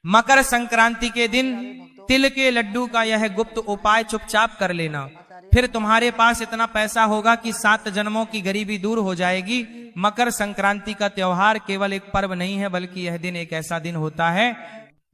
मकर संक्रांति के दिन तिल के लड्डू का यह गुप्त उपाय चुपचाप कर लेना, फिर तुम्हारे पास इतना पैसा होगा कि 7 जन्मों की गरीबी दूर हो जाएगी। मकर संक्रांति का त्योहार केवल एक पर्व नहीं है, बल्कि यह दिन एक ऐसा दिन होता है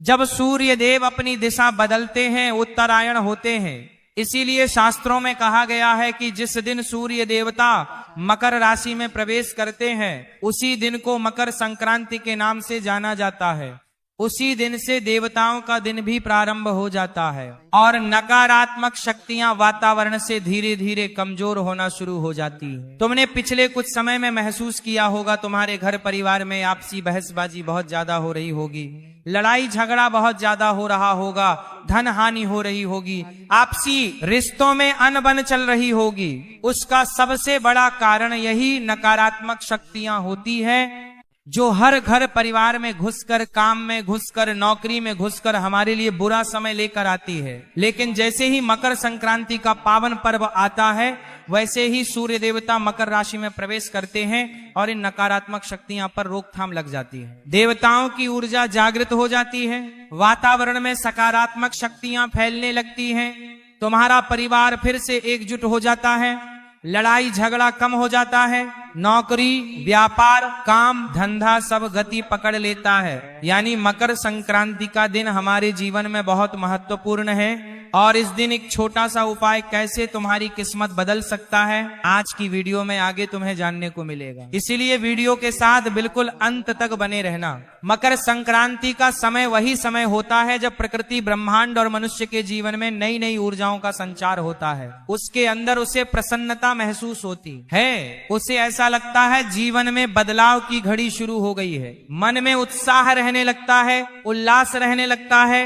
जब सूर्य देव अपनी दिशा बदलते हैं, उत्तरायण होते हैं। इसीलिए शास्त्रों में कहा गया है कि जिस दिन सूर्य देवता मकर राशि में प्रवेश करते हैं, उसी दिन को मकर संक्रांति के नाम से जाना जाता है। उसी दिन से देवताओं का दिन भी प्रारंभ हो जाता है और नकारात्मक शक्तियां वातावरण से धीरे धीरे कमजोर होना शुरू हो जाती है। तुमने पिछले कुछ समय में महसूस किया होगा, तुम्हारे घर परिवार में आपसी बहसबाजी बहुत ज्यादा हो रही होगी, लड़ाई झगड़ा बहुत ज्यादा हो रहा होगा, धन हानि हो रही होगी, आपसी रिश्तों में अनबन चल रही होगी। उसका सबसे बड़ा कारण यही नकारात्मक शक्तियां होती है, जो हर घर परिवार में घुसकर, काम में घुसकर, नौकरी में घुसकर हमारे लिए बुरा समय लेकर आती है। लेकिन जैसे ही मकर संक्रांति का पावन पर्व आता है, वैसे ही सूर्य देवता मकर राशि में प्रवेश करते हैं और इन नकारात्मक शक्तियां पर रोकथाम लग जाती है। देवताओं की ऊर्जा जागृत हो जाती है, वातावरण में सकारात्मक शक्तियां फैलने लगती हैं, तुम्हारा परिवार फिर से एकजुट हो जाता है, लड़ाई झगड़ा कम हो जाता है, नौकरी, व्यापार, काम, धंधा सब गति पकड़ लेता है। यानी मकर संक्रांति का दिन हमारे जीवन में बहुत महत्वपूर्ण है और इस दिन एक छोटा सा उपाय कैसे तुम्हारी किस्मत बदल सकता है, आज की वीडियो में आगे तुम्हें जानने को मिलेगा। इसीलिए वीडियो के साथ बिल्कुल अंत तक बने रहना। मकर संक्रांति का समय वही समय होता है जब प्रकृति, ब्रह्मांड और मनुष्य के जीवन में नई नई ऊर्जाओं का संचार होता है। उसके अंदर उसे प्रसन्नता महसूस होती है, उसे ऐसा लगता है जीवन में बदलाव की घड़ी शुरू हो गई है, मन में उत्साह रहने लगता है, उल्लास रहने लगता है।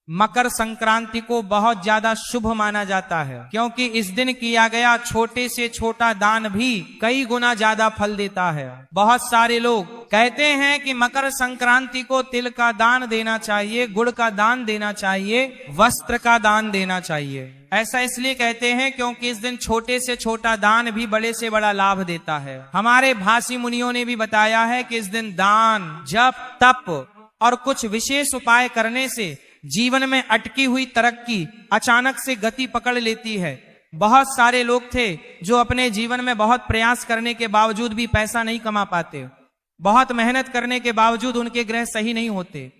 मकर संक्रांति को बहुत ज्यादा शुभ माना जाता है, क्योंकि इस दिन किया गया छोटे से छोटा दान भी कई गुना ज्यादा फल देता है। बहुत सारे लोग कहते हैं कि मकर संक्रांति को तिल का दान देना चाहिए, गुड़ का दान देना चाहिए, वस्त्र का दान देना चाहिए। ऐसा इसलिए कहते हैं क्योंकि इस दिन छोटे से छोटा दान भी बड़े से बड़ा लाभ देता है। हमारे भाषी मुनियों ने भी बताया है कि इस दिन दान, जप, तप और कुछ विशेष उपाय करने से जीवन में अटकी हुई तरक्की अचानक से गति पकड़ लेती है। बहुत सारे लोग थे जो अपने जीवन में बहुत प्रयास करने के बावजूद भी पैसा नहीं कमा पाते, बहुत मेहनत करने के बावजूद उनके ग्रह सही नहीं होते,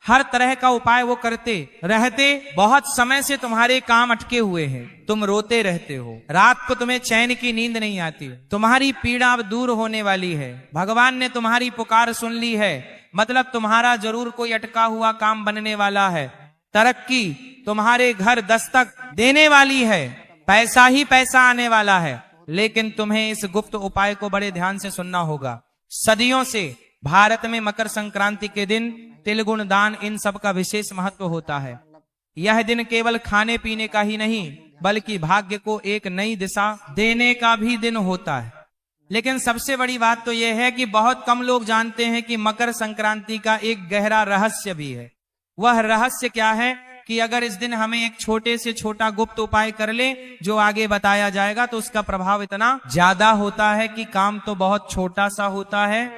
हर तरह का उपाय वो करते रहते, बहुत समय से तुम्हारे काम अटके हुए हैं, तुम रोते रहते हो, रात को तुम्हें चैन की नींद नहीं आती, तुम्हारी पीड़ा अब दूर होने वाली है, भगवान ने तुम्हारी पुकार सुन ली है, मतलब तुम्हारा जरूर कोई अटका हुआ काम बनने वाला है, तरक्की तुम्हारे घर दस्तक देने वाली है, पैसा ही पैसा आने वाला है। लेकिन तुम्हें इस गुप्त उपाय को बड़े ध्यान से सुनना होगा। सदियों से भारत में मकर संक्रांति के दिन तिल गुण दान, इन सब का विशेष महत्व होता है। यह दिन केवल खाने पीने का ही नहीं, बल्कि भाग्य को एक नई दिशा देने का भी दिन होता है। लेकिन सबसे बड़ी बात तो यह है कि बहुत कम लोग जानते हैं कि मकर संक्रांति का एक गहरा रहस्य भी है। वह रहस्य क्या है कि अगर इस दिन हमें एक छोटे से छोटा गुप्त उपाय कर ले, जो आगे बताया जाएगा, तो उसका प्रभाव इतना ज्यादा होता है कि काम तो बहुत छोटा सा होता है,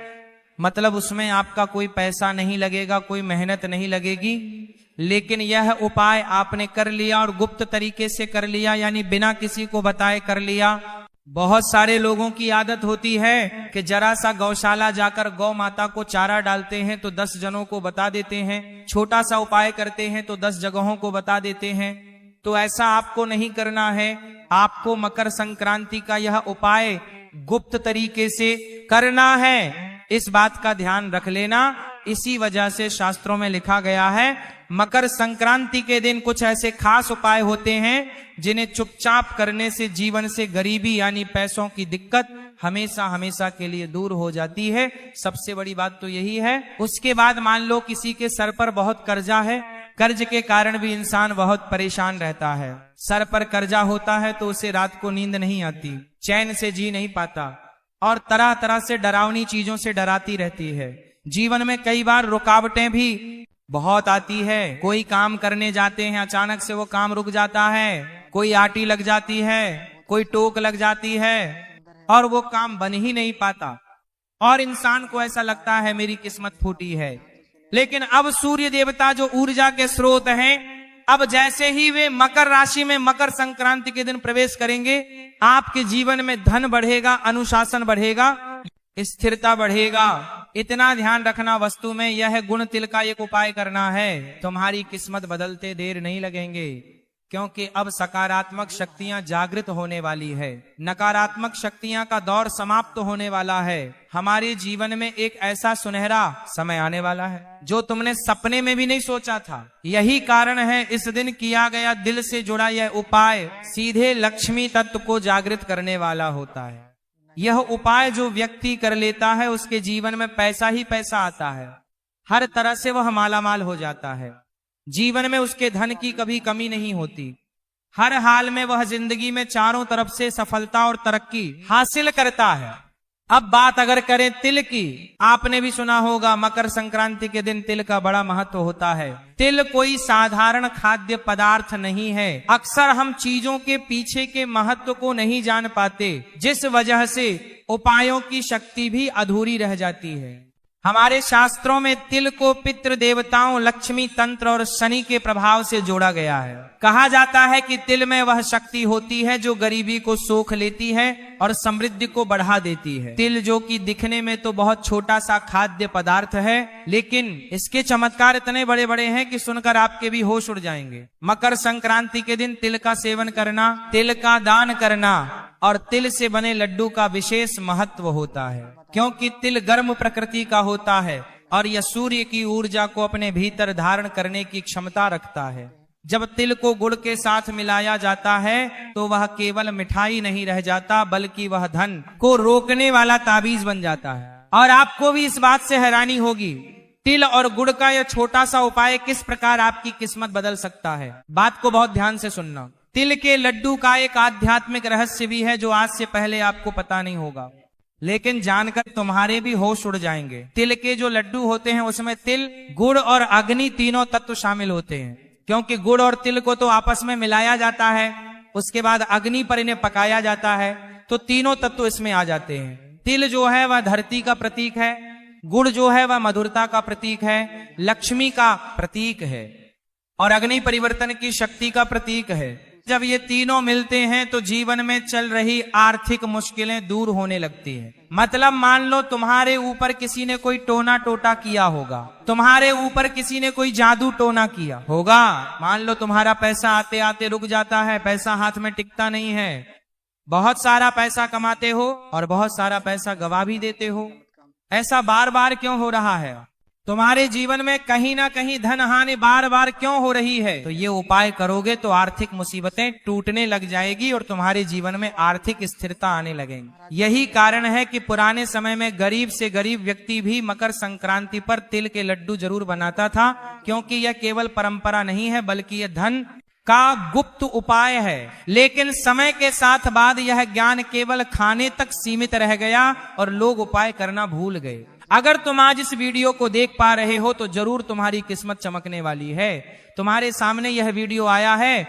मतलब उसमें आपका कोई पैसा नहीं लगेगा, कोई मेहनत नहीं लगेगी, लेकिन यह उपाय आपने कर लिया और गुप्त तरीके से कर लिया, यानी बिना किसी को बताए कर लिया। बहुत सारे लोगों की आदत होती है कि जरा सा गौशाला जाकर गौ माता को चारा डालते हैं तो 10 जनों को बता देते हैं, छोटा सा उपाय करते हैं तो 10 जगहों को बता देते हैं। तो ऐसा आपको नहीं करना है। आपको मकर संक्रांति का यह उपाय गुप्त तरीके से करना है, इस बात का ध्यान रख लेना। इसी वजह से शास्त्रों में लिखा गया है, मकर संक्रांति के दिन कुछ ऐसे खास उपाय होते हैं जिन्हें चुपचाप करने से जीवन से गरीबी यानी पैसों की दिक्कत हमेशा हमेशा के लिए दूर हो जाती है। सबसे बड़ी बात तो यही है। उसके बाद मान लो किसी के सर पर बहुत कर्जा है, कर्ज के कारण भी इंसान बहुत परेशान रहता है। सर पर कर्जा होता है तो उसे रात को नींद नहीं आती, चैन से जी नहीं पाता और तरह तरह से डरावनी चीजों से डराती रहती है। जीवन में कई बार रुकावटें भी बहुत आती है। कोई काम करने जाते हैं, अचानक से वो काम रुक जाता है, कोई आटी लग जाती है, कोई टोक लग जाती है और वो काम बन ही नहीं पाता और इंसान को ऐसा लगता है मेरी किस्मत फूटी है। लेकिन अब सूर्य देवता जो ऊर्जा के स्रोत हैं, अब जैसे ही वे मकर राशि में मकर संक्रांति के दिन प्रवेश करेंगे, आपके जीवन में धन बढ़ेगा, अनुशासन बढ़ेगा, स्थिरता बढ़ेगा। इतना ध्यान रखना, वस्तु में यह गुण तिल का एक उपाय करना है, तुम्हारी किस्मत बदलते देर नहीं लगेंगे, क्योंकि अब सकारात्मक शक्तियां जागृत होने वाली है, नकारात्मक शक्तियां का दौर समाप्त होने वाला है। हमारे जीवन में एक ऐसा सुनहरा समय आने वाला है जो तुमने सपने में भी नहीं सोचा था। यही कारण है इस दिन किया गया दिल से जुड़ा यह उपाय सीधे लक्ष्मी तत्व को जागृत करने वाला होता है। यह उपाय जो व्यक्ति कर लेता है, उसके जीवन में पैसा ही पैसा आता है, हर तरह से वह मालामाल हो जाता है, जीवन में उसके धन की कभी कमी नहीं होती, हर हाल में वह जिंदगी में चारों तरफ से सफलता और तरक्की हासिल करता है। अब बात अगर करें तिल की, आपने भी सुना होगा मकर संक्रांति के दिन तिल का बड़ा महत्व होता है। तिल कोई साधारण खाद्य पदार्थ नहीं है। अक्सर हम चीजों के पीछे के महत्व को नहीं जान पाते, जिस वजह से उपायों की शक्ति भी अधूरी रह जाती है। हमारे शास्त्रों में तिल को पितृ देवताओं, लक्ष्मी तंत्र और शनि के प्रभाव से जोड़ा गया है। कहा जाता है कि तिल में वह शक्ति होती है जो गरीबी को सोख लेती है और समृद्धि को बढ़ा देती है। तिल जो कि दिखने में तो बहुत छोटा सा खाद्य पदार्थ है, लेकिन इसके चमत्कार इतने बड़े बड़े हैं कि सुनकर आपके भी होश उड़ जाएंगे। मकर संक्रांति के दिन तिल का सेवन करना, तिल का दान करना और तिल से बने लड्डू का विशेष महत्व होता है, क्योंकि तिल गर्म प्रकृति का होता है और यह सूर्य की ऊर्जा को अपने भीतर धारण करने की क्षमता रखता है। जब तिल को गुड़ के साथ मिलाया जाता है तो वह केवल मिठाई नहीं रह जाता, बल्कि वह धन को रोकने वाला ताबीज बन जाता है। और आपको भी इस बात से हैरानी होगी, तिल और गुड़ का यह छोटा सा उपाय किस प्रकार आपकी किस्मत बदल सकता है। बात को बहुत ध्यान से सुनना। तिल के लड्डू का एक आध्यात्मिक रहस्य भी है जो आज से पहले आपको पता नहीं होगा, लेकिन जानकर तुम्हारे भी होश उड़ जाएंगे। तिल के जो लड्डू होते हैं उसमें तिल, गुड़ और अग्नि तीनों तत्व शामिल होते हैं, क्योंकि गुड़ और तिल को तो आपस में मिलाया जाता है, उसके बाद अग्नि पर इन्हें पकाया जाता है, तो तीनों तत्व इसमें आ जाते हैं। तिल जो है वह धरती का प्रतीक है, गुड़ जो है वह मधुरता का प्रतीक है, लक्ष्मी का प्रतीक है, और अग्नि परिवर्तन की शक्ति का प्रतीक है। जब ये तीनों मिलते हैं तो जीवन में चल रही आर्थिक मुश्किलें दूर होने लगती है। मतलब मान लो तुम्हारे ऊपर किसी ने कोई टोना टोटा किया होगा, तुम्हारे ऊपर किसी ने कोई जादू टोना किया होगा, मान लो तुम्हारा पैसा आते आते रुक जाता है, पैसा हाथ में टिकता नहीं है, बहुत सारा पैसा कमाते हो और बहुत सारा पैसा गवा भी देते हो। ऐसा बार बार क्यों हो रहा है? तुम्हारे जीवन में कहीं ना कहीं धन हानि बार बार क्यों हो रही है? तो ये उपाय करोगे तो आर्थिक मुसीबतें टूटने लग जाएगी और तुम्हारे जीवन में आर्थिक स्थिरता आने लगेगी। यही कारण है कि पुराने समय में गरीब से गरीब व्यक्ति भी मकर संक्रांति पर तिल के लड्डू जरूर बनाता था, क्योंकि यह केवल परंपरा नहीं है बल्कि यह धन का गुप्त उपाय है। लेकिन समय के साथ बाद यह ज्ञान केवल खाने तक सीमित रह गया और लोग उपाय करना भूल गए। अगर तुम आज इस वीडियो को देख पा रहे हो तो जरूर तुम्हारी किस्मत चमकने वाली है। तुम्हारे सामने यह वीडियो आया है,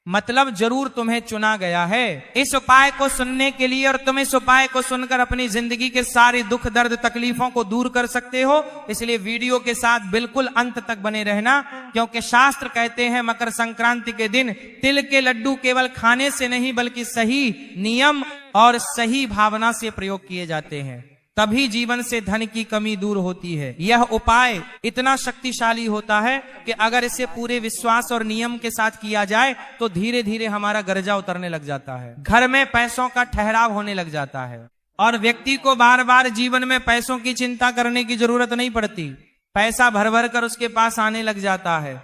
मतलब जरूर तुम्हें चुना गया है इस उपाय को सुनने के लिए, और तुम इस उपाय को सुनकर अपनी जिंदगी के सारे दुख दर्द तकलीफों को दूर कर सकते हो। इसलिए वीडियो के साथ बिल्कुल अंत तक बने रहना, क्योंकि शास्त्र कहते हैं मकर संक्रांति के दिन तिल के लड्डू केवल खाने से नहीं बल्कि सही नियम और सही भावना से प्रयोग किए जाते हैं, तभी जीवन से धन की कमी दूर होती है। यह उपाय इतना शक्तिशाली होता है कि अगर इसे पूरे विश्वास और नियम के साथ किया जाए तो धीरे धीरे हमारा कर्जा उतरने लग जाता है, घर में पैसों का ठहराव होने लग जाता है और व्यक्ति को बार बार जीवन में पैसों की चिंता करने की जरूरत नहीं पड़ती। पैसा भर भर कर उसके पास आने लग जाता है।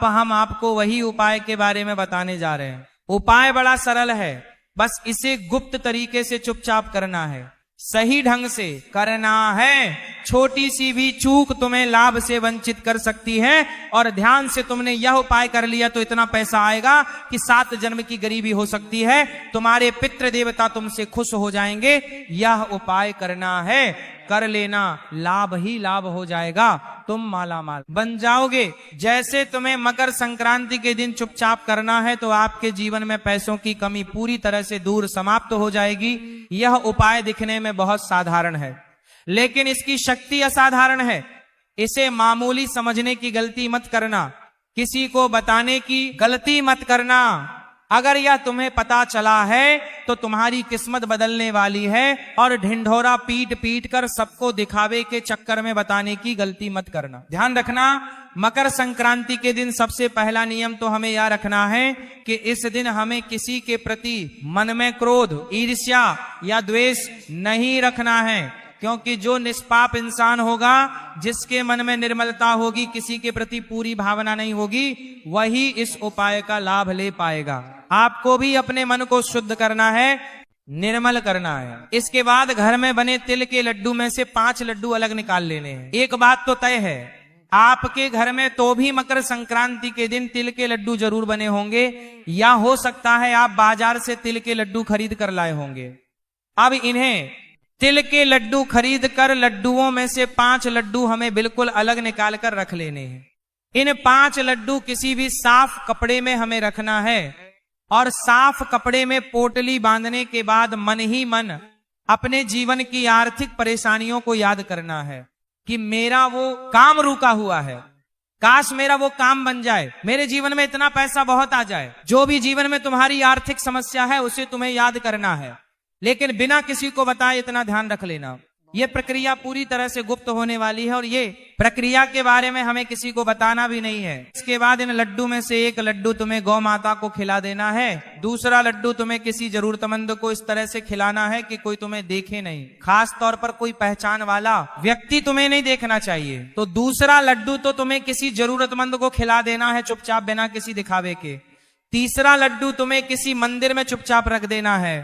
हम आपको वही उपाय के बारे में बताने जा रहे हैं। उपाय बड़ा सरल है, बस इसे गुप्त तरीके से चुपचाप करना है, सही ढंग से करना है। छोटी सी भी चूक तुम्हें लाभ से वंचित कर सकती है, और ध्यान से तुमने यह उपाय कर लिया तो इतना पैसा आएगा कि 7 जन्म की गरीबी हो सकती है। तुम्हारे पितृ देवता तुमसे खुश हो जाएंगे। यह उपाय करना है, कर लेना, लाभ ही लाभ हो जाएगा, तुम मालामाल बन जाओगे। जैसे तुम्हें मकर संक्रांति के दिन चुपचाप करना है तो आपके जीवन में पैसों की कमी पूरी तरह से दूर समाप्त हो जाएगी। यह उपाय दिखने में बहुत साधारण है, लेकिन इसकी शक्ति असाधारण है। इसे मामूली समझने की गलती मत करना, किसी को बताने की गलती मत करना। अगर यह तुम्हें पता चला है तो तुम्हारी किस्मत बदलने वाली है, और ढिंढोरा पीट पीट कर सबको दिखावे के चक्कर में बताने की गलती मत करना। ध्यान रखना, मकर संक्रांति के दिन सबसे पहला नियम तो हमें यह रखना है कि इस दिन हमें किसी के प्रति मन में क्रोध, ईर्ष्या या द्वेष नहीं रखना है, क्योंकि जो निष्पाप इंसान होगा, जिसके मन में निर्मलता होगी, किसी के प्रति पूरी भावना नहीं होगी, वही इस उपाय का लाभ ले पाएगा। आपको भी अपने मन को शुद्ध करना है, निर्मल करना है। इसके बाद घर में बने तिल के लड्डू में से 5 लड्डू अलग निकाल लेने हैं। एक बात तो तय है, आपके घर में तो भी मकर संक्रांति के दिन तिल के लड्डू जरूर बने होंगे, या हो सकता है आप बाजार से तिल के लड्डू खरीद कर लाए होंगे। अब इन्हें तिल के लड्डू खरीद कर लड्डुओं में से 5 लड्डू हमें बिल्कुल अलग निकाल कर रख लेने हैं। इन 5 लड्डू किसी भी साफ कपड़े में हमें रखना है, और साफ कपड़े में पोटली बांधने के बाद मन ही मन अपने जीवन की आर्थिक परेशानियों को याद करना है कि मेरा वो काम रुका हुआ है, काश मेरा वो काम बन जाए, मेरे जीवन में इतना पैसा बहुत आ जाए। जो भी जीवन में तुम्हारी आर्थिक समस्या है उसे तुम्हें याद करना है, लेकिन बिना किसी को बताए इतना ध्यान रख लेना। ये प्रक्रिया पूरी तरह से गुप्त होने वाली है, और ये प्रक्रिया के बारे में हमें किसी को बताना भी नहीं है। इसके बाद इन लड्डू में से एक लड्डू तुम्हें गौ माता को खिला देना है, दूसरा लड्डू तुम्हें किसी जरूरतमंद को इस तरह से खिलाना है कि कोई तुम्हें देखे नहीं, खास तौर पर कोई पहचान वाला व्यक्ति तुम्हें नहीं देखना चाहिए। तो दूसरा लड्डू तो तुम्हें किसी जरूरतमंद को खिला देना है चुपचाप, बिना किसी दिखावे के। तीसरा लड्डू तुम्हें किसी मंदिर में चुपचाप रख देना है।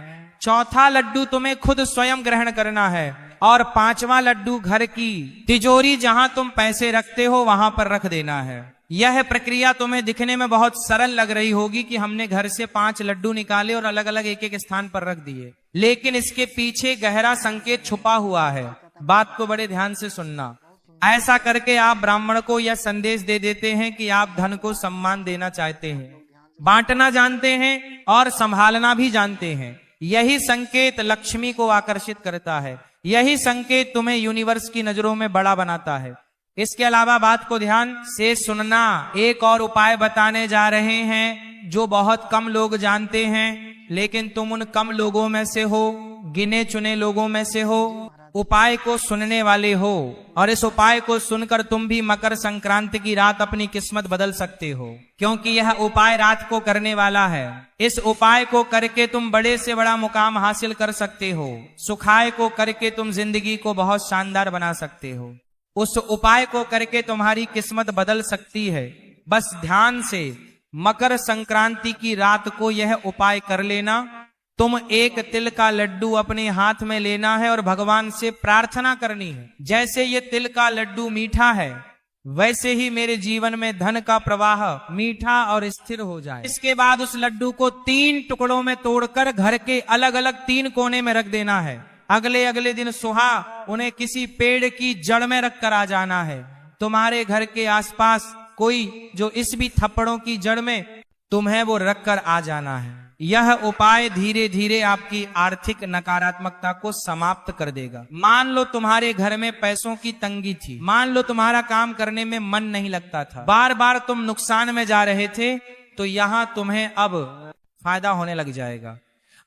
चौथा लड्डू तुम्हें खुद स्वयं ग्रहण करना है, और 5वां लड्डू घर की तिजोरी जहां तुम पैसे रखते हो वहां पर रख देना है। यह प्रक्रिया तुम्हें दिखने में बहुत सरल लग रही होगी कि हमने घर से 5 लड्डू निकाले और अलग अलग एक एक स्थान पर रख दिए, लेकिन इसके पीछे गहरा संकेत छुपा हुआ है। बात को बड़े ध्यान से सुनना। ऐसा करके आप ब्राह्मण को यह संदेश दे देते हैं कि आप धन को सम्मान देना चाहते हैं, बांटना जानते हैं और संभालना भी जानते हैं। यही संकेत लक्ष्मी को आकर्षित करता है, यही संकेत तुम्हें यूनिवर्स की नजरों में बड़ा बनाता है। इसके अलावा बात को ध्यान से सुनना, एक और उपाय बताने जा रहे हैं जो बहुत कम लोग जानते हैं, लेकिन तुम उन कम लोगों में से हो, गिने चुने लोगों में से हो, उपाय को सुनने वाले हो, और इस उपाय को सुनकर तुम भी मकर संक्रांति की रात अपनी किस्मत बदल सकते हो, क्योंकि यह उपाय रात को करने वाला है। इस उपाय को करके तुम बड़े से बड़ा मुकाम हासिल कर सकते हो। सुखाय को करके तुम जिंदगी को बहुत शानदार बना सकते हो। उस उपाय को करके तुम्हारी किस्मत बदल सकती है। बस ध्यान से मकर संक्रांति की रात को यह उपाय कर लेना। तुम एक तिल का लड्डू अपने हाथ में लेना है और भगवान से प्रार्थना करनी है, जैसे ये तिल का लड्डू मीठा है वैसे ही मेरे जीवन में धन का प्रवाह मीठा और स्थिर हो जाए। इसके बाद उस लड्डू को 3 टुकड़ों में तोड़कर घर के अलग अलग 3 कोने में रख देना है। अगले दिन सुबह उन्हें किसी पेड़ की जड़ में रख कर आ जाना है। तुम्हारे घर के आसपास कोई जो इस भी थप्पड़ों की जड़ में तुम्हें वो रख कर आ जाना है। यह उपाय धीरे धीरे आपकी आर्थिक नकारात्मकता को समाप्त कर देगा। मान लो तुम्हारे घर में पैसों की तंगी थी, मान लो तुम्हारा काम करने में मन नहीं लगता था, बार बार तुम नुकसान में जा रहे थे, तो यहाँ तुम्हें अब फायदा होने लग जाएगा।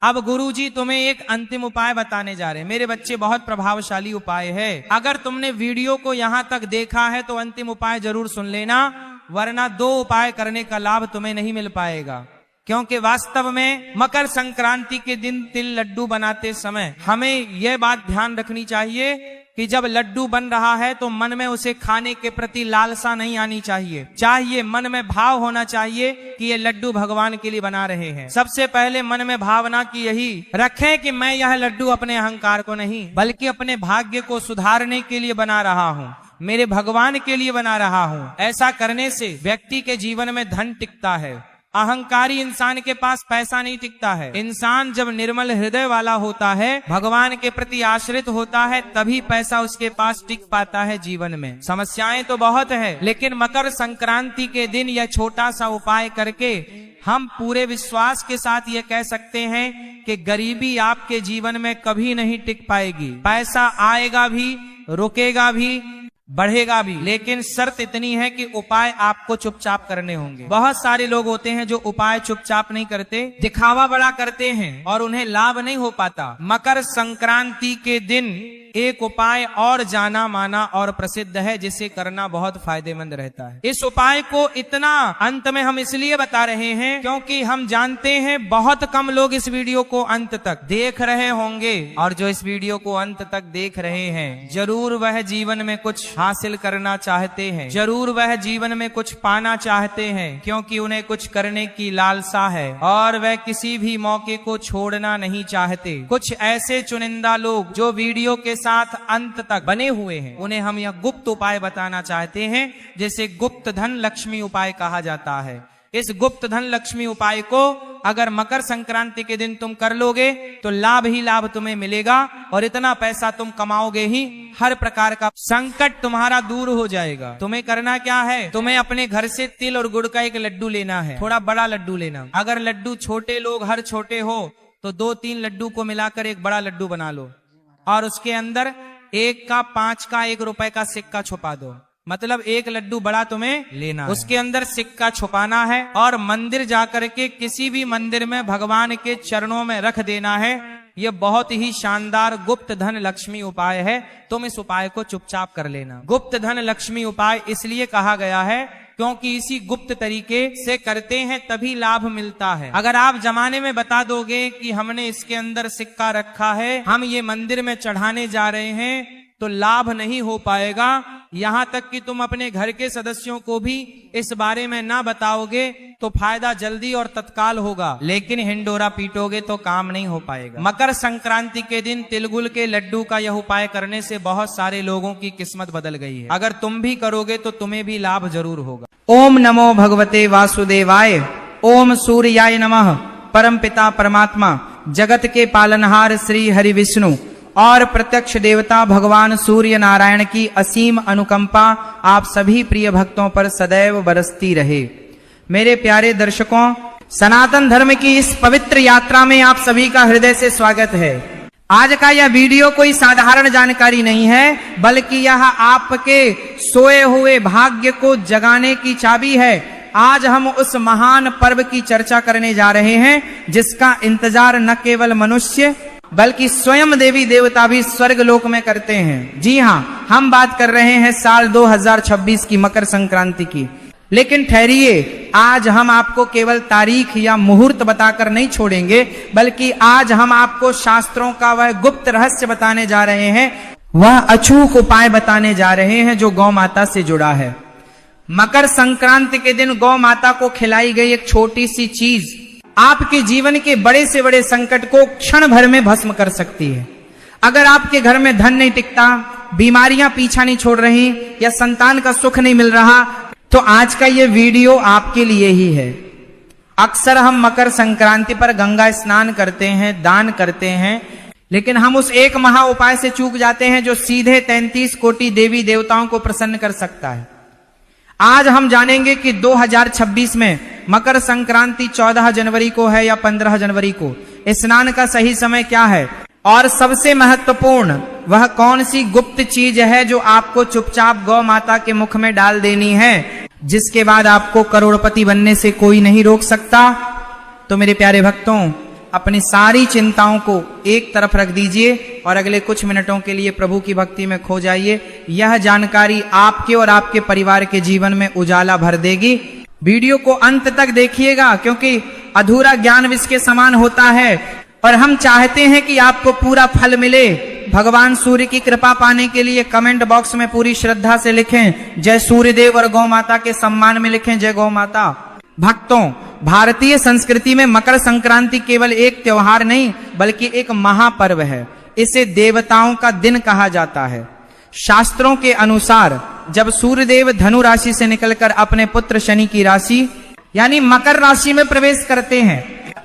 अब गुरुजी तुम्हें एक अंतिम उपाय बताने जा रहे हैं। मेरे बच्चे, बहुत प्रभावशाली उपाय है। अगर तुमने वीडियो को यहाँ तक देखा है तो अंतिम उपाय जरूर सुन लेना, वरना 2 उपाय करने का लाभ तुम्हें नहीं मिल पाएगा। क्योंकि वास्तव में मकर संक्रांति के दिन तिल लड्डू बनाते समय हमें यह बात ध्यान रखनी चाहिए कि जब लड्डू बन रहा है तो मन में उसे खाने के प्रति लालसा नहीं आनी चाहिए। मन में भाव होना चाहिए कि ये लड्डू भगवान के लिए बना रहे हैं। सबसे पहले मन में भावना की यही रखें कि मैं यह लड्डू अपने अहंकार को नहीं बल्कि अपने भाग्य को सुधारने के लिए बना रहा हूँ, मेरे भगवान के लिए बना रहा हूँ। ऐसा करने से व्यक्ति के जीवन में धन टिकता है। अहंकारी इंसान के पास पैसा नहीं टिकता है। इंसान जब निर्मल हृदय वाला होता है, भगवान के प्रति आश्रित होता है, तभी पैसा उसके पास टिक पाता है जीवन में। समस्याएं तो बहुत है, लेकिन मकर संक्रांति के दिन यह छोटा सा उपाय करके हम पूरे विश्वास के साथ ये कह सकते हैं कि गरीबी आपके जीवन में कभी नहीं टिक पाएगी। पैसा आएगा भी, रुकेगा भी, बढ़ेगा भी, लेकिन शर्त इतनी है कि उपाय आपको चुपचाप करने होंगे। बहुत सारे लोग होते हैं जो उपाय चुपचाप नहीं करते, दिखावा बड़ा करते हैं और उन्हें लाभ नहीं हो पाता। मकर संक्रांति के दिन एक उपाय और जाना माना और प्रसिद्ध है, जिसे करना बहुत फायदेमंद रहता है। इस उपाय को इतना अंत में हम इसलिए बता रहे हैं क्योंकि हम जानते हैं बहुत कम लोग इस वीडियो को अंत तक देख रहे होंगे, और जो इस वीडियो को अंत तक देख रहे हैं जरूर वह जीवन में कुछ हासिल करना चाहते हैं, जरूर वह जीवन में कुछ पाना चाहते हैं, क्योंकि उन्हें कुछ करने की लालसा है और वह किसी भी मौके को छोड़ना नहीं चाहते। कुछ ऐसे चुनिंदा लोग जो वीडियो के साथ अंत तक बने हुए हैं, उन्हें हम यह गुप्त उपाय बताना चाहते हैं, जिसे गुप्त धन लक्ष्मी उपाय कहा जाता है। इस गुप्त धन लक्ष्मी उपाय को अगर मकर संक्रांति के दिन तुम कर लोगे तो लाभ ही लाभ तुम्हें मिलेगा, और इतना पैसा तुम कमाओगे ही, हर प्रकार का संकट तुम्हारा दूर हो जाएगा। तुम्हें करना क्या है, तुम्हें अपने घर से तिल और गुड़ का एक लड्डू लेना है, थोड़ा बड़ा लड्डू लेना। अगर लड्डू छोटे लोग हर छोटे हो तो 2-3 लड्डू को मिलाकर एक बड़ा लड्डू बना लो, और उसके अंदर 1 का 5 का 1 रुपए का सिक्का छुपा दो। मतलब एक लड्डू बड़ा तुम्हें लेना है, उसके अंदर सिक्का छुपाना है और मंदिर जाकर के किसी भी मंदिर में भगवान के चरणों में रख देना है। यह बहुत ही शानदार गुप्त धन लक्ष्मी उपाय है, तुम इस उपाय को चुपचाप कर लेना। गुप्त धन लक्ष्मी उपाय इसलिए कहा गया है क्योंकि इसी गुप्त तरीके से करते हैं तभी लाभ मिलता है। अगर आप जमाने में बता दोगे कि हमने इसके अंदर सिक्का रखा है, हम ये मंदिर में चढ़ाने जा रहे हैं, तो लाभ नहीं हो पाएगा। यहाँ तक कि तुम अपने घर के सदस्यों को भी इस बारे में ना बताओगे तो फायदा जल्दी और तत्काल होगा, लेकिन हिंडोरा पीटोगे तो काम नहीं हो पाएगा। मकर संक्रांति के दिन तिलगुल के लड्डू का यह उपाय करने से बहुत सारे लोगों की किस्मत बदल गई है। अगर तुम भी करोगे तो तुम्हें भी लाभ जरूर होगा। ओम नमो भगवते वासुदेवाय। ओम सूर्याय नमः। परम पिता परमात्मा जगत के पालनहार श्री हरि विष्णु और प्रत्यक्ष देवता भगवान सूर्य नारायण की असीम अनुकंपा आप सभी प्रिय भक्तों पर सदैव बरसती रहे। मेरे प्यारे दर्शकों, सनातन धर्म की इस पवित्र यात्रा में आप सभी का हृदय से स्वागत है। आज का यह वीडियो कोई साधारण जानकारी नहीं है, बल्कि यह आपके सोए हुए भाग्य को जगाने की चाबी है। आज हम उस महान पर्व की चर्चा करने जा रहे हैं जिसका इंतजार न केवल मनुष्य बल्कि स्वयं देवी देवता भी स्वर्ग लोक में करते हैं। जी हाँ, हम बात कर रहे हैं साल 2026 की मकर संक्रांति की। लेकिन ठहरिए, आज हम आपको केवल तारीख या मुहूर्त बताकर नहीं छोड़ेंगे, बल्कि आज हम आपको शास्त्रों का वह गुप्त रहस्य बताने जा रहे हैं, वह अचूक उपाय बताने जा रहे हैं जो गौ माता से जुड़ा है। मकर संक्रांति के दिन गौ माता को खिलाई गई एक छोटी सी चीज आपके जीवन के बड़े से बड़े संकट को क्षण भर में भस्म कर सकती है। अगर आपके घर में धन नहीं टिकता, बीमारियां पीछा नहीं छोड़ रही या संतान का सुख नहीं मिल रहा, तो आज का ये वीडियो आपके लिए ही है। अक्सर हम मकर संक्रांति पर गंगा स्नान करते हैं, दान करते हैं, लेकिन हम उस एक महा उपाय से चूक जाते हैं जो सीधे 33 कोटि देवी देवताओं को प्रसन्न कर सकता है। आज हम जानेंगे कि 2026 में मकर संक्रांति 14 जनवरी को है या 15 जनवरी को, स्नान का सही समय क्या है, और सबसे महत्वपूर्ण वह कौन सी गुप्त चीज है जो आपको चुपचाप गौ माता के मुख में डाल देनी है, जिसके बाद आपको करोड़पति बनने से कोई नहीं रोक सकता। तो मेरे प्यारे भक्तों, अपनी सारी चिंताओं को एक तरफ रख दीजिए और अगले कुछ मिनटों के लिए प्रभु की भक्ति में खो जाइए। यह जानकारी आपके और आपके परिवार के जीवन में उजाला भर देगी। वीडियो को अंत तक देखिएगा, क्योंकि अधूरा ज्ञान विष के समान होता है और हम चाहते हैं कि आपको पूरा फल मिले। भगवान सूर्य की कृपा पाने के लिए कमेंट बॉक्स में पूरी श्रद्धा से लिखें जय सूर्यदेव, और गौ माता के सम्मान में लिखें जय गौ माता। भक्तों, भारतीय संस्कृति में मकर संक्रांति केवल एक त्योहार नहीं बल्कि एक महापर्व है। इसे देवताओं का दिन कहा जाता है। शास्त्रों के अनुसार जब सूर्यदेव धनु राशि से निकलकर अपने पुत्र शनि की राशि यानी मकर राशि में प्रवेश करते हैं,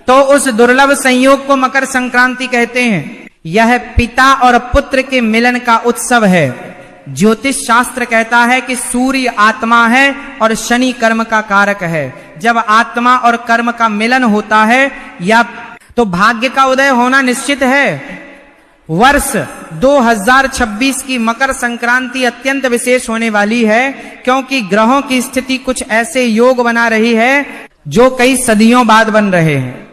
तो उस दुर्लभ संयोग को मकर संक्रांति कहते हैं। यह पिता और पुत्र के मिलन का उत्सव है। ज्योतिष शास्त्र कहता है कि सूर्य आत्मा है और शनि कर्म का कारक है। जब आत्मा और कर्म का मिलन होता है या तो भाग्य का उदय होना निश्चित है। वर्ष 2026 की मकर संक्रांति अत्यंत विशेष होने वाली है, क्योंकि ग्रहों की स्थिति कुछ ऐसे योग बना रही है जो कई सदियों बाद बन रहे हैं।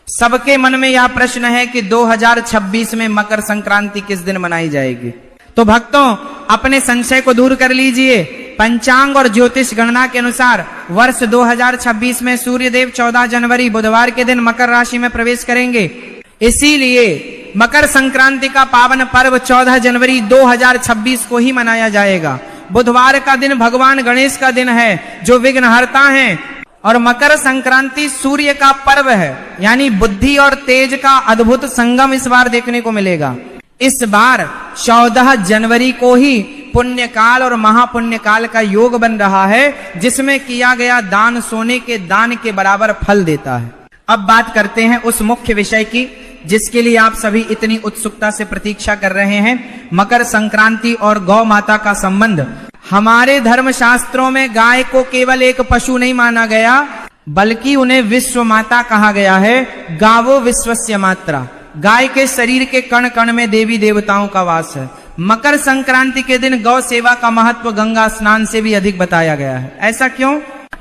सबके मन में यह प्रश्न है कि 2026 में मकर संक्रांति किस दिन मनाई जाएगी। तो भक्तों, अपने संशय को दूर कर लीजिए। पंचांग और ज्योतिष गणना के अनुसार वर्ष 2026 में सूर्यदेव 14 जनवरी बुधवार के दिन मकर राशि में प्रवेश करेंगे। इसीलिए मकर संक्रांति का पावन पर्व 14 जनवरी 2026 को ही मनाया जाएगा। बुधवार का दिन भगवान गणेश का दिन है जो विघ्नहर्ता हैं, और मकर संक्रांति सूर्य का पर्व है, यानी बुद्धि और तेज का अद्भुत संगम इस बार देखने को मिलेगा। इस बार 14 जनवरी को ही पुण्य काल और महापुण्य काल का योग बन रहा है, जिसमें किया गया दान सोने के दान के बराबर फल देता है। अब बात करते हैं उस मुख्य विषय की जिसके लिए आप सभी इतनी उत्सुकता से प्रतीक्षा कर रहे हैं, मकर संक्रांति और गौ माता का संबंध। हमारे धर्म शास्त्रों में गाय को केवल एक पशु नहीं माना गया, बल्कि उन्हें विश्व माता कहा गया है। गावो विश्वस्य मात्रा। गाय के शरीर के कण कण में देवी देवताओं का वास है। मकर संक्रांति के दिन गौ सेवा का महत्व गंगा स्नान से भी अधिक बताया गया है। ऐसा क्यों?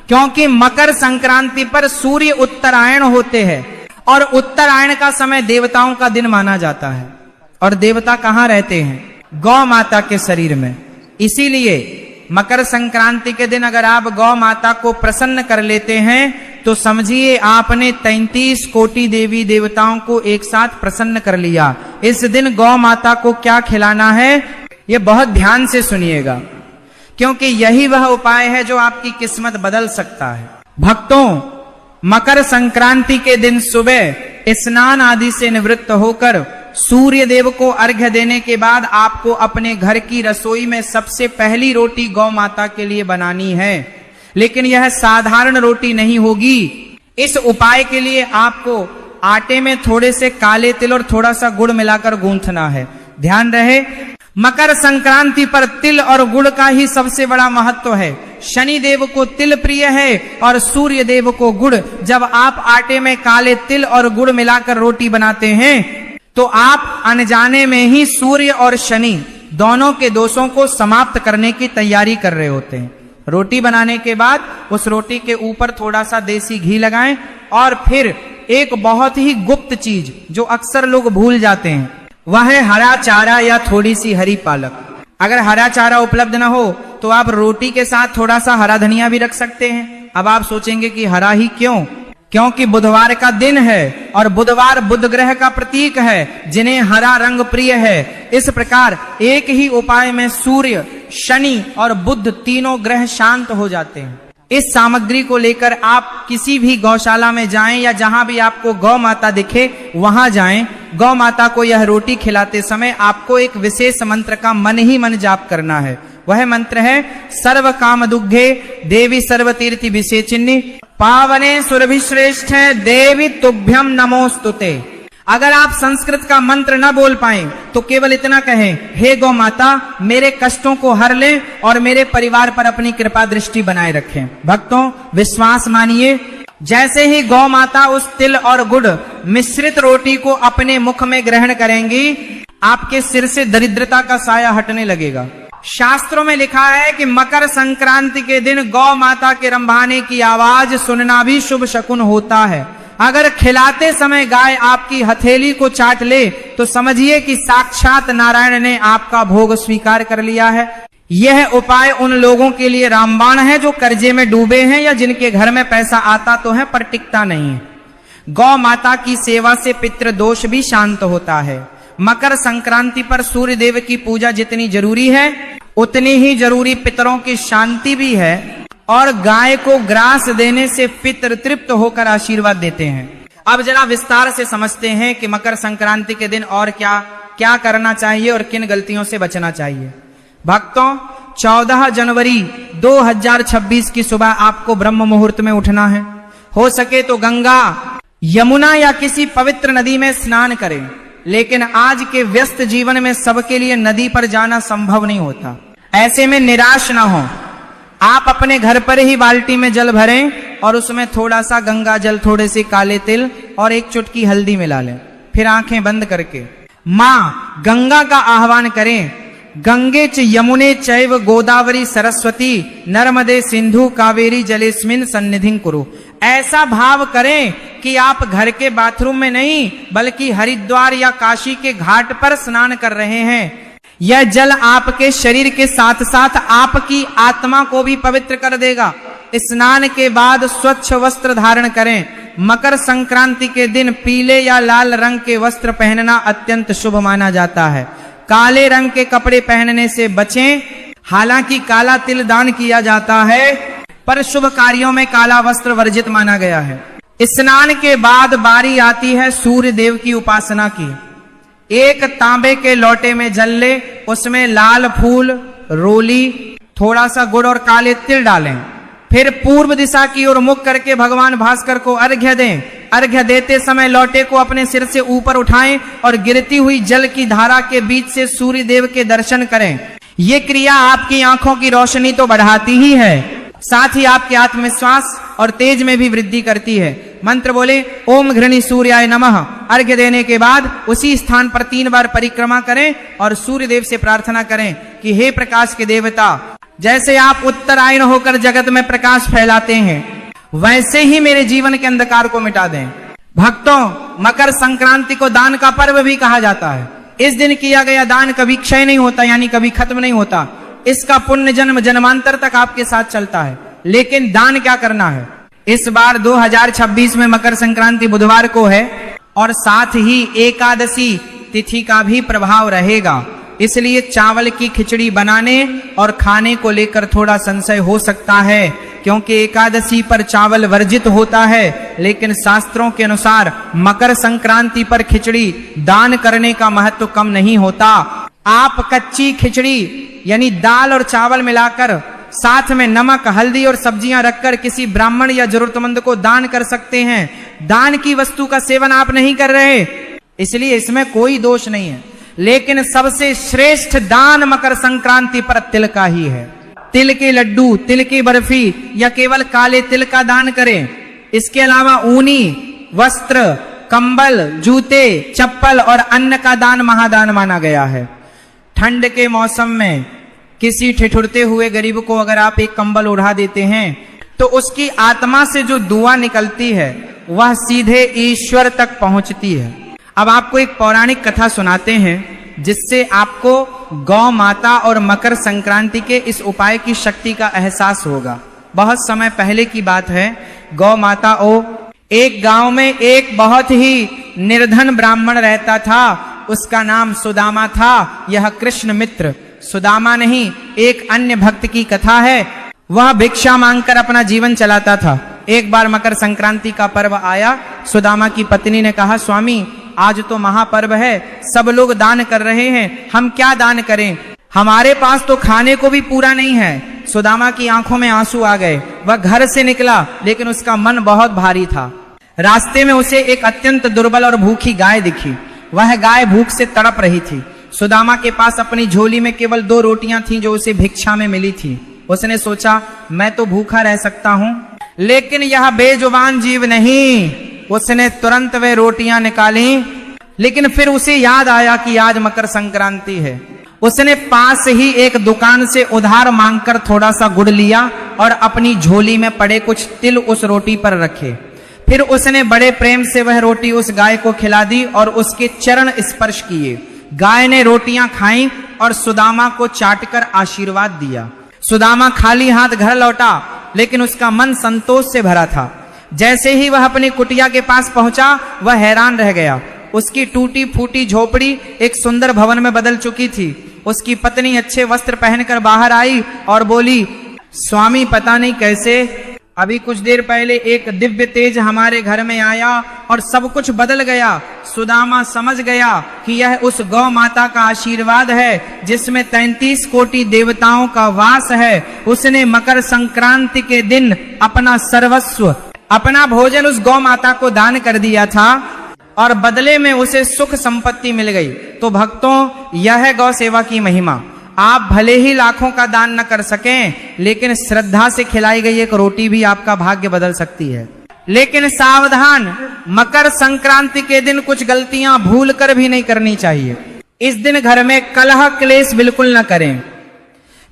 क्योंकि मकर संक्रांति पर सूर्य उत्तरायण होते हैं, और उत्तरायण का समय देवताओं का दिन माना जाता है। और देवता कहाँ रहते हैं? गौ माता के शरीर में। इसीलिए मकर संक्रांति के दिन अगर आप गौ माता को प्रसन्न कर लेते हैं तो समझिए आपने 33 कोटि देवी देवताओं को एक साथ प्रसन्न कर लिया। इस दिन गौ माता को क्या खिलाना है, ये बहुत ध्यान से सुनिएगा, क्योंकि यही वह उपाय है जो आपकी किस्मत बदल सकता है। भक्तों, मकर संक्रांति के दिन सुबह स्नान आदि से निवृत्त होकर सूर्य देव को अर्घ्य देने के बाद आपको अपने घर की रसोई में सबसे पहली रोटी गौ माता के लिए बनानी है। लेकिन यह साधारण रोटी नहीं होगी। इस उपाय के लिए आपको आटे में थोड़े से काले तिल और थोड़ा सा गुड़ मिलाकर गूंथना है। ध्यान रहे, मकर संक्रांति पर तिल और गुड़ का ही सबसे बड़ा महत्व है। शनि देव को तिल प्रिय है और सूर्य देव को गुड़। जब आप आटे में काले तिल और गुड़ मिलाकर रोटी बनाते हैं तो आप अनजाने में ही सूर्य और शनि दोनों के दोषों को समाप्त करने की तैयारी कर रहे होते हैं। रोटी बनाने के बाद उस रोटी के ऊपर थोड़ा सा देसी घी लगाएं, और फिर एक बहुत ही गुप्त चीज जो अक्सर लोग भूल जाते हैं, वह है हरा चारा या थोड़ी सी हरी पालक। अगर हरा चारा उपलब्ध ना हो तो आप रोटी के साथ थोड़ा सा हरा धनिया भी रख सकते हैं। अब आप सोचेंगे कि हरा ही क्यों? क्योंकि बुधवार का दिन है और बुधवार बुध ग्रह का प्रतीक है, जिन्हें हरा रंग प्रिय है। इस प्रकार एक ही उपाय में सूर्य, शनि और बुध तीनों ग्रह शांत हो जाते हैं। इस सामग्री को लेकर आप किसी भी गौशाला में जाएं या जहां भी आपको गौ माता दिखे वहां जाएं। गौ माता को यह रोटी खिलाते समय आपको एक विशेष मंत्र का मन ही मन जाप करना है। वह मंत्र है सर्व काम दुग्धे देवी सर्व तीर्थि विशेषिनी पावने सुरभि श्रेष्ठ देवी तुभ्यम नमोस्तुते। अगर आप संस्कृत का मंत्र न बोल पाए तो केवल इतना कहें, हे गौ माता मेरे कष्टों को हर ले और मेरे परिवार पर अपनी कृपा दृष्टि बनाए रखें। भक्तों, विश्वास मानिए, जैसे ही गौ माता उस तिल और गुड़ मिश्रित रोटी को अपने मुख में ग्रहण करेंगी, आपके सिर से दरिद्रता का साया हटने लगेगा। शास्त्रों में लिखा है कि मकर संक्रांति के दिन गौ माता के रंभाने की आवाज सुनना भी शुभ शकुन होता है। अगर खिलाते समय गाय आपकी हथेली को चाट ले तो समझिए कि साक्षात नारायण ने आपका भोग स्वीकार कर लिया है। यह उपाय उन लोगों के लिए रामबाण है जो कर्जे में डूबे हैं या जिनके घर में पैसा आता तो है पर टिकता नहीं है। गौ माता की सेवा से पितृदोष भी शांत होता है। मकर संक्रांति पर सूर्य देव की पूजा जितनी जरूरी है उतनी ही जरूरी पितरों की शांति भी है, और गाय को ग्रास देने से पितर तृप्त होकर आशीर्वाद देते हैं। अब जरा विस्तार से समझते हैं कि मकर संक्रांति के दिन और क्या क्या करना चाहिए और किन गलतियों से बचना चाहिए। भक्तों, 14 जनवरी 2026 की सुबह आपको ब्रह्म मुहूर्त में उठना है। हो सके तो गंगा, यमुना या किसी पवित्र नदी में स्नान करें, लेकिन आज के व्यस्त जीवन में सबके लिए नदी पर जाना संभव नहीं होता। ऐसे में निराश ना हो, आप अपने घर पर ही बाल्टी में जल भरें और उसमें थोड़ा सा गंगा जल, थोड़े से काले तिल और एक चुटकी हल्दी मिला लें। फिर आंखें बंद करके मां गंगा का आह्वान करें, गंगे च यमुने चैव गोदावरी सरस्वती नर्मदे सिंधु कावेरी जलेस्मिन सन्निधिं कुरु। ऐसा भाव करें कि आप घर के बाथरूम में नहीं बल्कि हरिद्वार या काशी के घाट पर स्नान कर रहे हैं। यह जल आपके शरीर के साथ साथ आपकी आत्मा को भी पवित्र कर देगा। स्नान के बाद स्वच्छ वस्त्र धारण करें। मकर संक्रांति के दिन पीले या लाल रंग के वस्त्र पहनना अत्यंत शुभ माना जाता है। काले रंग के कपड़े पहनने से बचें। हालांकि काला तिल दान किया जाता है पर शुभ कार्यों में काला वस्त्र वर्जित माना गया है। स्नान के बाद बारी आती है सूर्य देव की उपासना की। एक तांबे के लोटे में जल ले, उसमें लाल फूल, रोली, थोड़ा सा गुड़ और काले तिल डालें। फिर पूर्व दिशा की ओर मुख करके भगवान भास्कर को अर्घ्य दें। अर्घ्य देते समय लोटे को अपने सिर से ऊपर उठाएं और गिरती हुई जल की धारा के बीच से सूर्य देव के दर्शन करें। ये क्रिया आपकी आंखों की रोशनी तो बढ़ाती ही है, साथ ही आपके आत्मविश्वास और तेज में भी वृद्धि करती है। मंत्र बोले ओम घृणी सूर्याय नमः। अर्घ्य देने के बाद उसी स्थान पर 3 बार परिक्रमा करें और सूर्य देव से प्रार्थना करें कि हे प्रकाश के देवता, जैसे आप उत्तरायण होकर जगत में प्रकाश फैलाते हैं वैसे ही मेरे जीवन के अंधकार को मिटा दें। भक्तों, मकर संक्रांति को दान का पर्व भी कहा जाता है। इस दिन किया गया दान कभी क्षय नहीं होता, यानी कभी खत्म नहीं होता। इसका पुण्य जन्म जन्मांतर तक आपके साथ चलता है। लेकिन दान क्या करना है? इस बार 2026 में मकर संक्रांति बुधवार को है और साथ ही एकादशी तिथि का भी प्रभाव रहेगा। इसलिए चावल की खिचड़ी बनाने और खाने को लेकर थोड़ा संशय हो सकता है, क्योंकि एकादशी पर चावल वर्जित होता है। लेकिन शास्त्रों के अनुसार मकर संक्रांति पर खिचड़ी दान करने का महत्व कम नहीं होता। आप कच्ची खिचड़ी यानी दाल और चावल मिलाकर साथ में नमक, हल्दी और सब्जियां रखकर किसी ब्राह्मण या जरूरतमंद को दान कर सकते हैं। दान की वस्तु का सेवन आप नहीं कर रहे, इसलिए इसमें कोई दोष नहीं है। लेकिन सबसे श्रेष्ठ दान मकर संक्रांति पर तिल का ही है। तिल के लड्डू, तिल की बर्फी या केवल काले तिल का दान करें। इसके अलावा ऊनी वस्त्र, कंबल, जूते, चप्पल और अन्न का दान महादान माना गया है। ठंड के मौसम में किसी ठिठुरते हुए गरीब को अगर आप एक कंबल ओढ़ा देते हैं तो उसकी आत्मा से जो दुआ निकलती है वह सीधे ईश्वर तक पहुंचती है। अब आपको एक पौराणिक कथा सुनाते हैं जिससे आपको गौ माता और मकर संक्रांति के इस उपाय की शक्ति का एहसास होगा। बहुत समय पहले की बात है। गौ माता एक गांव में एक बहुत ही निर्धन ब्राह्मण रहता था। उसका नाम सुदामा था। यह कृष्ण मित्र सुदामा नहीं, एक अन्य भक्त की कथा है। वह भिक्षा मांगकर अपना जीवन चलाता था। एक बार मकर संक्रांति का पर्व आया। सुदामा की पत्नी ने कहा, स्वामी आज तो महापर्व है, सब लोग दान कर रहे हैं, हम क्या दान करें? हमारे पास तो खाने को भी पूरा नहीं है। सुदामा की आंखों में आंसू आ गए। वह घर से निकला लेकिन उसका मन बहुत भारी था। रास्ते में उसे एक अत्यंत दुर्बल और भूखी गाय दिखी। वह गाय भूख से तड़प रही थी। सुदामा के पास अपनी झोली में केवल 2 रोटियां थीं जो उसे भिक्षा में मिली थी। उसने सोचा मैं तो भूखा रह सकता हूं, लेकिन यह बेजुबान जीव नहीं। उसने तुरंत वे रोटियां निकाली। लेकिन फिर उसे याद आया कि आज मकर संक्रांति है। उसने पास ही एक दुकान से उधार मांगकर थोड़ा सा गुड़ लिया और अपनी झोली में पड़े कुछ तिल उस रोटी पर रखे। फिर उसने बड़े प्रेम से वह रोटी उस गाय को खिला दी और उसके चरण स्पर्श किए। गाय ने रोटियां खाईं और सुदामा को चाटकर आशीर्वाद दिया। सुदामा खाली हाथ घर लौटा, लेकिन उसका मन संतोष से भरा था। जैसे ही वह अपनी कुटिया के पास पहुंचा, वह हैरान रह गया। उसकी टूटी फूटी झोपड़ी एक सुंदर भवन में बदल चुकी थी। उसकी पत्नी अच्छे वस्त्र पहनकर बाहर आई और बोली, स्वामी पता नहीं कैसे अभी कुछ देर पहले एक दिव्य तेज हमारे घर में आया और सब कुछ बदल गया। सुदामा समझ गया कि यह उस गौ माता का आशीर्वाद है जिसमें 33 कोटि देवताओं का वास है। उसने मकर संक्रांति के दिन अपना सर्वस्व, अपना भोजन उस गौ माता को दान कर दिया था और बदले में उसे सुख संपत्ति मिल गई। तो भक्तों, यह है गौ सेवा की महिमा। आप भले ही लाखों का दान न कर सकें, लेकिन श्रद्धा से खिलाई गई एक रोटी भी आपका भाग्य बदल सकती है। लेकिन सावधान, मकर संक्रांति के दिन कुछ गलतियां भूल कर भी नहीं करनी चाहिए। इस दिन घर में कलह क्लेश बिल्कुल न करें।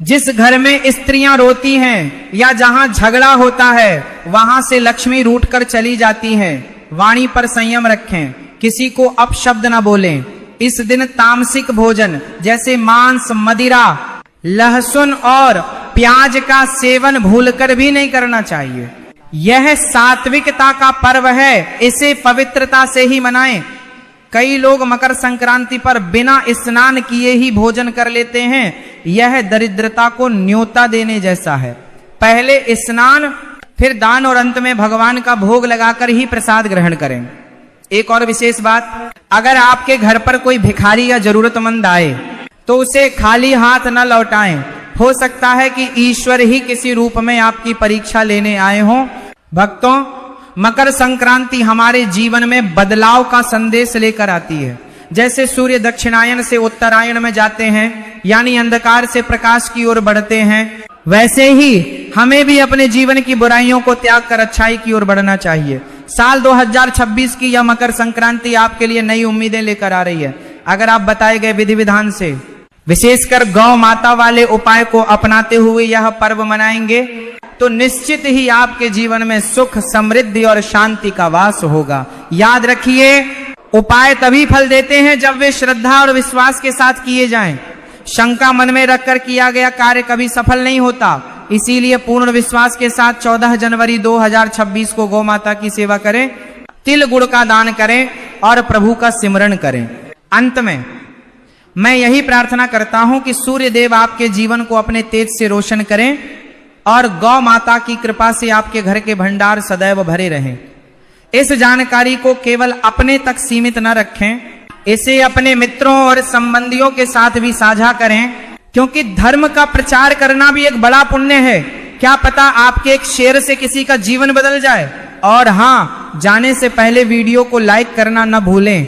जिस घर में स्त्रियां रोती हैं या जहां झगड़ा होता है वहां से लक्ष्मी रूठ कर चली जाती है। वाणी पर संयम रखें, किसी को अपशब्द न बोलें। इस दिन तामसिक भोजन जैसे मांस, मदिरा, लहसुन और प्याज का सेवन भूलकर भी नहीं करना चाहिए। यह सात्विकता का पर्व है, इसे पवित्रता से ही मनाएं। कई लोग मकर संक्रांति पर बिना स्नान किए ही भोजन कर लेते हैं। यह दरिद्रता को न्योता देने जैसा है। पहले स्नान, फिर दान और अंत में भगवान का भोग लगाकर ही प्रसाद ग्रहण करें। एक और विशेष बात, अगर आपके घर पर कोई भिखारी या जरूरतमंद आए तो उसे खाली हाथ न लौटाएं। हो सकता है कि ईश्वर ही किसी रूप में आपकी परीक्षा लेने आए हों। भक्तों, मकर संक्रांति हमारे जीवन में बदलाव का संदेश लेकर आती है। जैसे सूर्य दक्षिणायन से उत्तरायण में जाते हैं, यानी अंधकार से प्रकाश की ओर बढ़ते हैं, वैसे ही हमें भी अपने जीवन की बुराइयों को त्याग कर अच्छाई की ओर बढ़ना चाहिए। साल 2026 की यह मकर संक्रांति आपके लिए नई उम्मीदें लेकर आ रही है। अगर आप बताए गए विधि विधान से, विशेषकर गौ माता वाले उपाय को अपनाते हुए यह पर्व मनाएंगे तो निश्चित ही आपके जीवन में सुख, समृद्धि और शांति का वास होगा। याद रखिए, उपाय तभी फल देते हैं जब वे श्रद्धा और विश्वास के साथ किए जाएं। शंका मन में रखकर किया गया कार्य कभी सफल नहीं होता। इसीलिए पूर्ण विश्वास के साथ 14 जनवरी 2026 को गौ माता की सेवा करें, तिल गुड़ का दान करें और प्रभु का सिमरन करें। अंत में मैं यही प्रार्थना करता हूं कि सूर्य देव आपके जीवन को अपने तेज से रोशन करें और गौ माता की कृपा से आपके घर के भंडार सदैव भरे रहें। इस जानकारी को केवल अपने तक सीमित न रखें, इसे अपने मित्रों और संबंधियों के साथ भी साझा करें, क्योंकि धर्म का प्रचार करना भी एक बड़ा पुण्य है। क्या पता आपके एक शेयर से किसी का जीवन बदल जाए। और हाँ, जाने से पहले वीडियो को लाइक करना न भूलें।